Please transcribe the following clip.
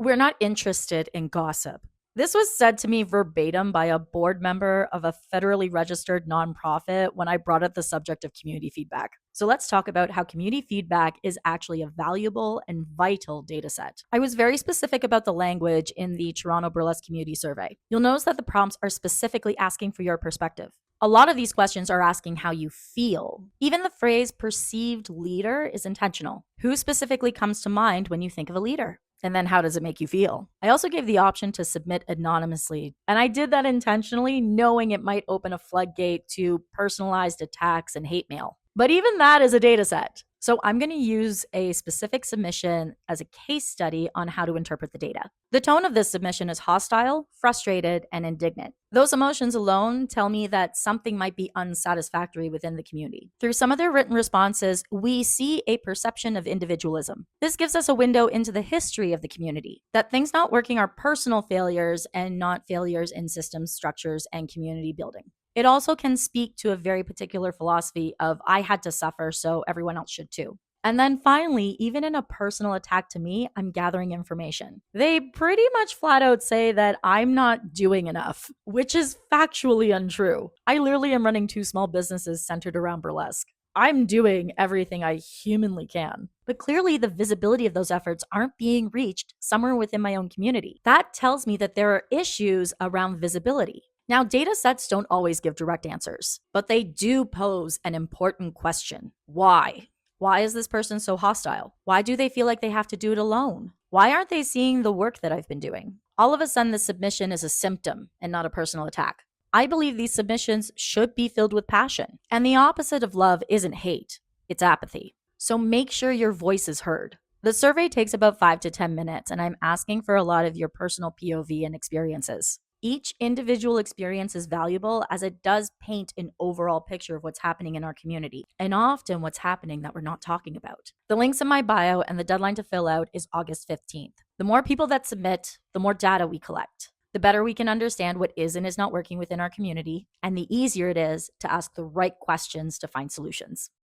We're not interested in gossip. This was said to me verbatim by a board member of a federally registered nonprofit when I brought up the subject of community feedback. So let's talk about how community feedback is actually a valuable and vital data set. I was very specific about the language in the Toronto Burlesque Community Survey. You'll notice that the prompts are specifically asking for your perspective. A lot of these questions are asking how you feel. Even the phrase perceived leader is intentional. Who specifically comes to mind when you think of a leader? And then how does it make you feel? I also gave the option to submit anonymously, and I did that intentionally, knowing it might open a floodgate to personalized attacks and hate mail. But even that is a data set. So I'm going to use a specific submission as a case study on how to interpret the data. The tone of this submission is hostile, frustrated, and indignant. Those emotions alone tell me that something might be unsatisfactory within the community. Through some of their written responses, we see a perception of individualism. This gives us a window into the history of the community, that things not working are personal failures and not failures in systems, structures, and community building. It also can speak to a very particular philosophy of I had to suffer, so everyone else should too. And then finally, even in a personal attack to me, I'm gathering information. They pretty much flat out say that I'm not doing enough, which is factually untrue. I literally am running two small businesses centered around burlesque. I'm doing everything I humanly can. But clearly, the visibility of those efforts aren't being reached somewhere within my own community. That tells me that there are issues around visibility. Now, data sets don't always give direct answers, but they do pose an important question. Why? Why is this person so hostile? Why do they feel like they have to do it alone? Why aren't they seeing the work that I've been doing? All of a sudden, the submission is a symptom and not a personal attack. I believe these submissions should be filled with passion. And the opposite of love isn't hate, it's apathy. So make sure your voice is heard. The survey takes about 5 to 10 minutes, and I'm asking for a lot of your personal POV and experiences. Each individual experience is valuable as it does paint an overall picture of what's happening in our community, and often what's happening that we're not talking about. The links in my bio and the deadline to fill out is August 15th. The more people that submit, the more data we collect. The better we can understand what is and is not working within our community, and the easier it is to ask the right questions to find solutions.